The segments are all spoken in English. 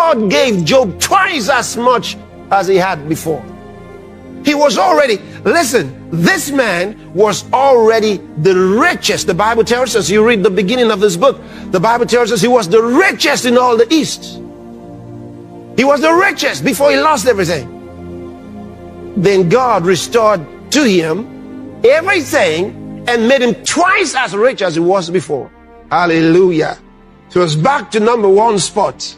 God gave Job twice as much as he had before. He was already, listen, this man was already the richest. The Bible tells us, you read the beginning of this book, the Bible tells us he was the richest in all the East. He was the richest before he lost everything. Then God restored to him everything and made him twice as rich as he was before. Hallelujah. So it's back to number one spot.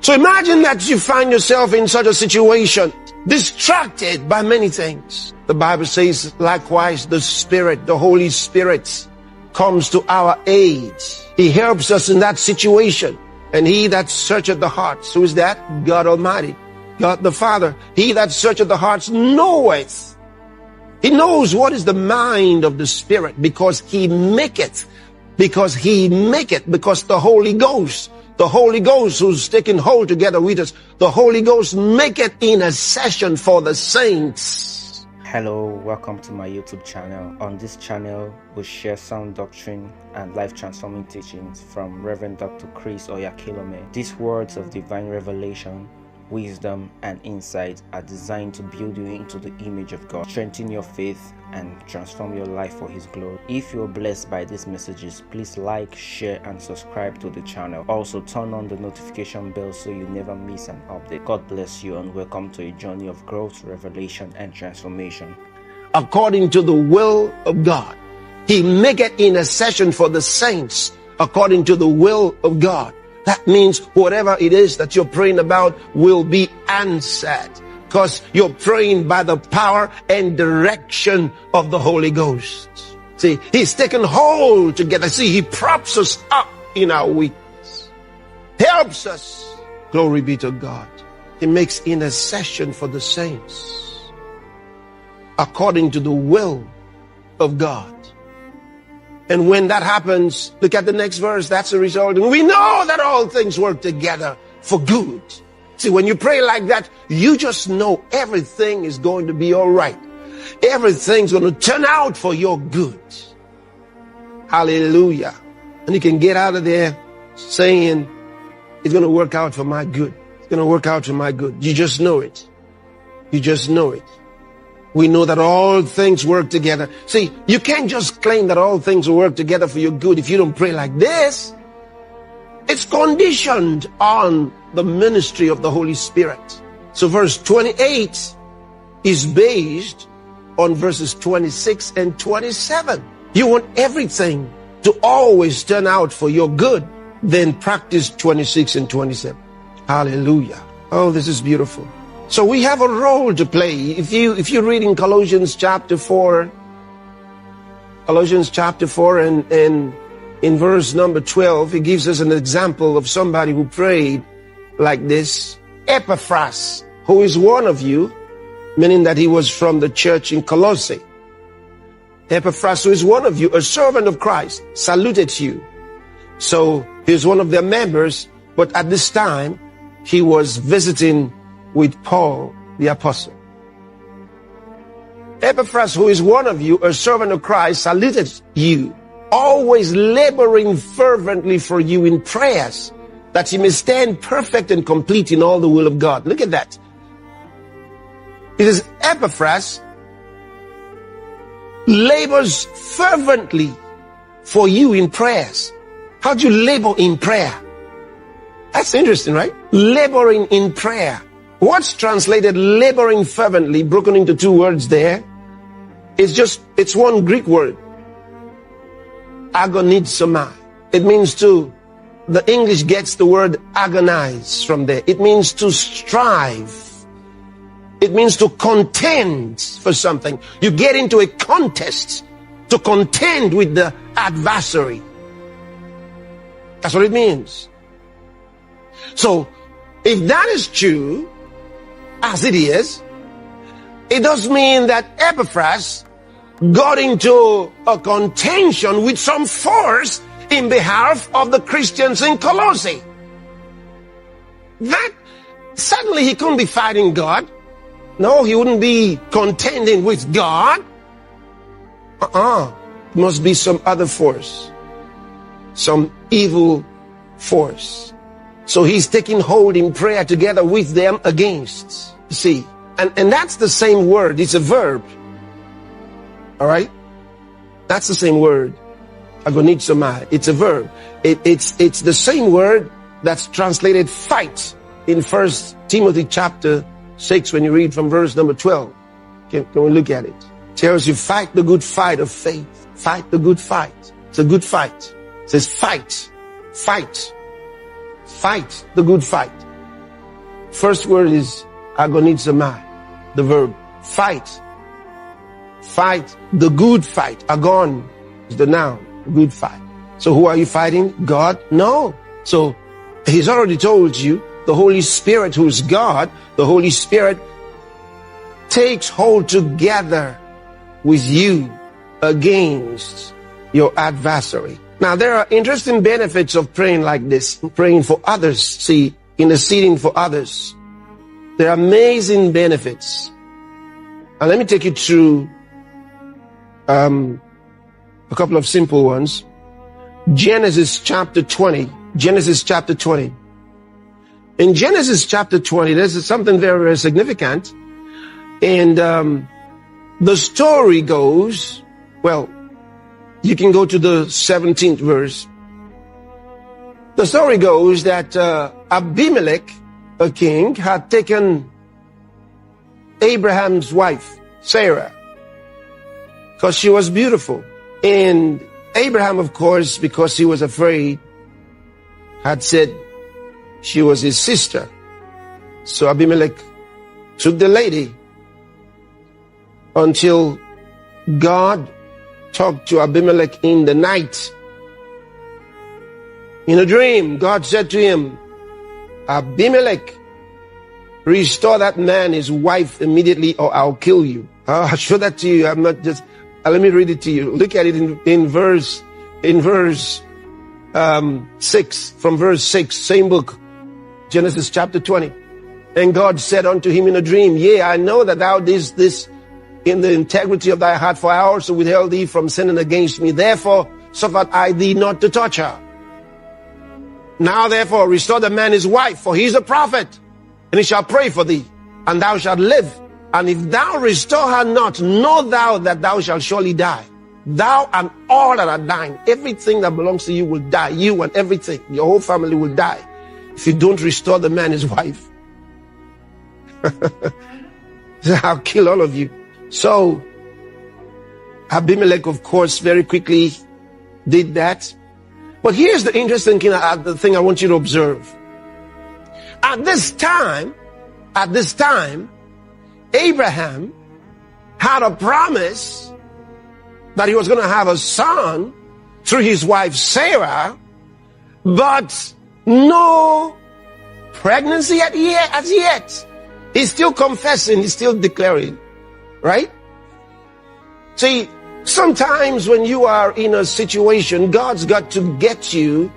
So imagine that you find yourself in such a situation, distracted by many things. The Bible says, likewise, the Spirit, the Holy Spirit, comes to our aid. He helps us in that situation. And he that searcheth the hearts, who is that? God Almighty, God the Father. He that searcheth the hearts knoweth. He knows what is the mind of the Spirit, because he maketh. Because the Holy Ghost who's taking hold together with us, the Holy Ghost maketh intercession for the saints. Hello, welcome to my YouTube channel. On this channel, we share sound doctrine and life-transforming teachings from Reverend Dr. Chris Oyakilome. These words of divine revelation, wisdom, and insight are designed to build you into the image of God, strengthen your faith, and transform your life for His glory. If you're blessed by these messages, please like, share, and subscribe to the channel. Also, turn on the notification bell so you never miss an update. God bless you, and welcome to a journey of growth, revelation, and transformation. According to the will of God, He maketh intercession for the saints according to the will of God. That means whatever it is that you're praying about will be answered, because you're praying by the power and direction of the Holy Ghost. See, He's taken hold together. See, He props us up in our weakness, helps us. Glory be to God. He makes intercession for the saints according to the will of God. And when that happens, look at the next verse. That's the result. And we know that all things work together for good. See, when you pray like that, you just know everything is going to be all right. Everything's going to turn out for your good. Hallelujah. And you can get out of there saying, it's going to work out for my good. It's going to work out for my good. You just know it. You just know it. We know that all things work together. See, you can't just claim that all things will work together for your good if you don't pray like this. It's conditioned on the ministry of the Holy Spirit. So verse 28 is based on verses 26 and 27. You want everything to always turn out for your good, then practice 26 and 27. Hallelujah. Oh, this is beautiful. So we have a role to play. If you read in Colossians chapter 4 and in verse number 12, it gives us an example of somebody who prayed like this. Epaphras, who is one of you, meaning that he was from the church in Colossae. Epaphras, who is one of you, a servant of Christ, saluted you. So he was one of their members, but at this time he was visiting with Paul the apostle. Epaphras, who is one of you, a servant of Christ, saluted you, always laboring fervently for you in prayers, that he may stand perfect and complete in all the will of God. Look at that. It is Epaphras labors fervently for you in prayers. How do you labor in prayer? That's interesting, right? Laboring in prayer. What's translated laboring fervently, broken into two words there? It's one Greek word. Agonizomai. It means the English gets the word agonize from there. It means to strive. It means to contend for something. You get into a contest to contend with the adversary. That's what it means. So, if that is true, as it is, it does mean that Epaphras got into a contention with some force in behalf of the Christians in Colossae. That suddenly he couldn't be fighting God. No, he wouldn't be contending with God. It must be some other force, some evil force. So he's taking hold in prayer together with them against. You see, and that's the same word. It's a verb. All right? That's the same word. Agonizomai. It's a verb. It's the same word that's translated fight in 1 Timothy chapter 6 when you read from verse number 12. Can we look at it? It tells you fight the good fight of faith. Fight the good fight. It's a good fight. It says fight. Fight. Fight the good fight. First word is agonizomai, the verb. Fight. Fight the good fight. Agon is the noun. Good fight. So who are you fighting? God? No. So he's already told you the Holy Spirit, who's God, the Holy Spirit takes hold together with you against your adversary. Now, there are interesting benefits of praying like this, praying for others. See, interceding for others. There are amazing benefits. And let me take you through a couple of simple ones. Genesis chapter 20. Genesis chapter 20. In Genesis chapter 20, there's something very, very significant. And the story goes, well, you can go to the 17th verse. The story goes that Abimelech, a king, had taken Abraham's wife, Sarah, because she was beautiful. And Abraham, of course, because he was afraid, had said she was his sister. So Abimelech took the lady until God talked to Abimelech in the night. In a dream, God said to him, Abimelech, restore that man his wife immediately or I'll kill you. I'll show that to you. I'm not just, let me read it to you. Look at it in verse 6, from verse 6, same book, Genesis chapter 20. And God said unto him in a dream, yea, I know that thou didst this in the integrity of thy heart, for I also withheld thee from sinning against me. Therefore suffered I thee not to touch her. Now therefore restore the man his wife, for he is a prophet, and he shall pray for thee, and thou shalt live. And if thou restore her not, know thou that thou shalt surely die. Thou and all that are dying, everything that belongs to you will die. You and everything, your whole family will die if you don't restore the man his wife. I'll kill all of you. So Abimelech, of course, very quickly did that. But here's the interesting thing, the thing I want you to observe. At this time, Abraham had a promise that he was going to have a son through his wife Sarah, but no pregnancy as yet. He's still confessing, he's still declaring, right? See, sometimes when you are in a situation, God's got to get you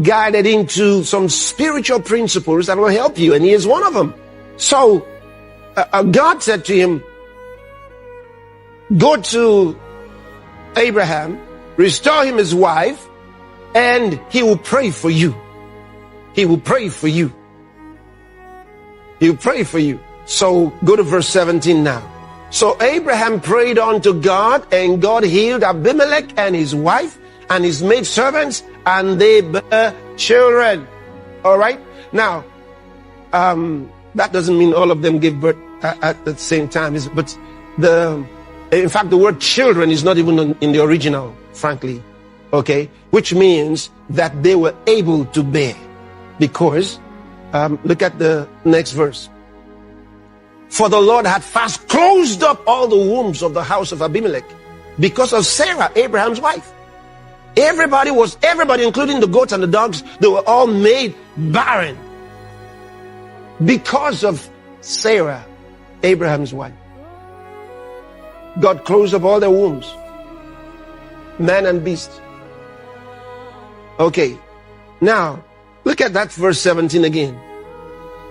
guided into some spiritual principles that will help you, and here's one of them. So God said to him, go to Abraham, restore him his wife, and he will pray for you. He will pray for you. He will pray for you. So go to verse 17 now. So Abraham prayed unto God, and God healed Abimelech and his wife and his maidservants, and they bare children. All right? Now, that doesn't mean all of them gave birth at the same time. But in fact, the word children is not even in the original, frankly. Okay? Which means that they were able to bear. Because, look at the next verse. For the Lord had fast closed up all the wombs of the house of Abimelech because of Sarah, Abraham's wife. Everybody, including the goats and the dogs, they were all made barren because of Sarah, Abraham's wife. God closed up all their wombs, man and beast. Okay, now look at that verse 17 again.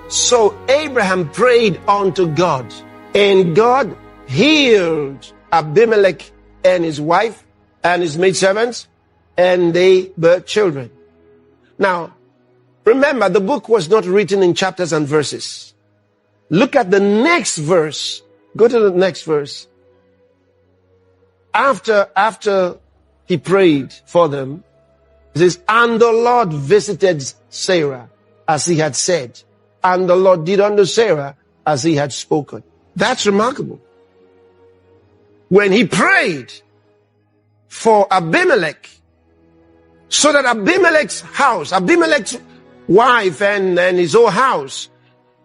So Abraham prayed unto God, and God healed Abimelech and his wife and his maidservants, and they bare children. Now, Remember, the book was not written in chapters and verses. Look at the next verse. Go to the next verse. After he prayed for them, it says, and the Lord visited Sarah as he had said, and the Lord did unto Sarah as he had spoken. That's remarkable. When he prayed for Abimelech, so that Abimelech's house, Abimelech's wife and his whole house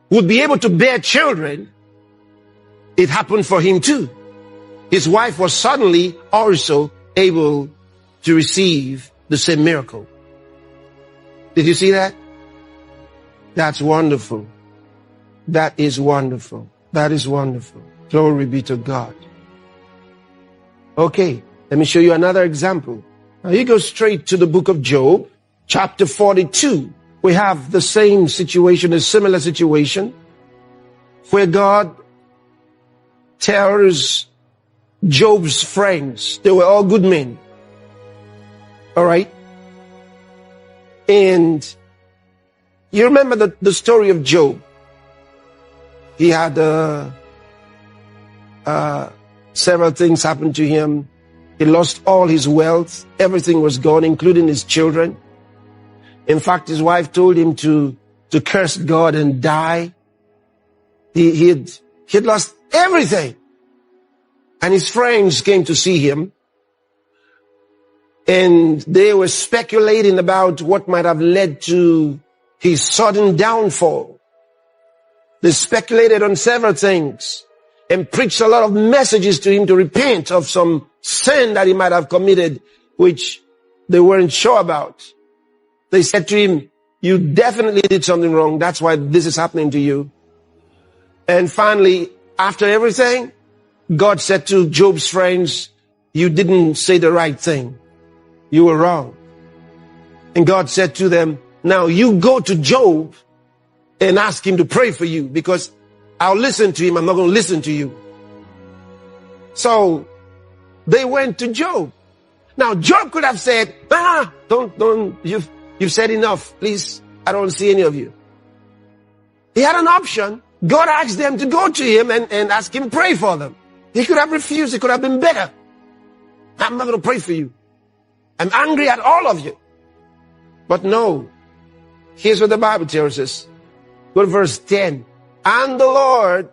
would be able to bear children, it happened for him too. His wife was suddenly also able to receive the same miracle. Did you see that? That's wonderful. That is wonderful. That is wonderful. Glory be to God. Okay, let me show you another example. Now you go straight to the book of Job, chapter 42. We have the same situation, a similar situation, where God tells Job's friends, they were all good men. All right? And you remember the story of Job. He had several things happen to him. He lost all his wealth. Everything was gone, including his children. In fact, his wife told him to curse God and die. He had lost everything. And his friends came to see him. And they were speculating about what might have led to his sudden downfall. They speculated on several things and preached a lot of messages to him to repent of some sin that he might have committed, which they weren't sure about. They said to him, you definitely did something wrong. That's why this is happening to you. And finally, after everything, God said to Job's friends, you didn't say the right thing. You were wrong. And God said to them, now you go to Job and ask him to pray for you, because I'll listen to him. I'm not going to listen to you. So they went to Job. Now Job could have said, don't, you've said enough. Please, I don't see any of you. He had an option. God asked them to go to him and ask him to pray for them. He could have refused. It could have been better. I'm not going to pray for you. I'm angry at all of you. But no. Here's what the Bible tells us. Go to verse 10. And the Lord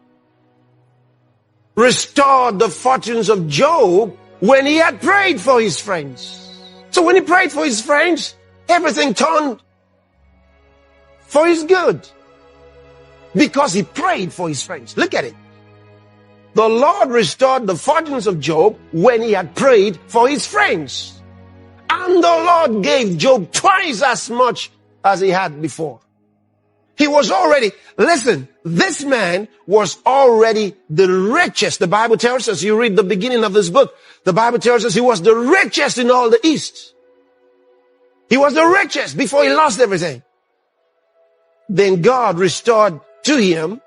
restored the fortunes of Job when he had prayed for his friends. So when he prayed for his friends, everything turned for his good. Because he prayed for his friends. Look at it. The Lord restored the fortunes of Job when he had prayed for his friends. And the Lord gave Job twice as much as he had before. He was already, listen, this man was already the richest. The Bible tells us, you read the beginning of this book, the Bible tells us he was the richest in all the East. He was the richest before he lost everything. Then God restored to him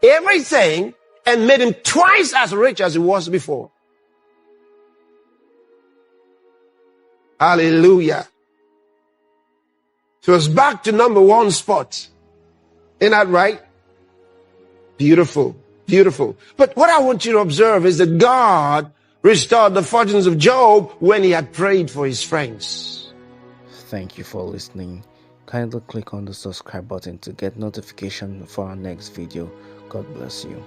everything and made him twice as rich as he was before. Hallelujah. So it's back to number one spot. Isn't that right? Beautiful, beautiful. But what I want you to observe is that God restored the fortunes of Job when he had prayed for his friends. Thank you for listening. Kindly click on the subscribe button to get notification for our next video. God bless you.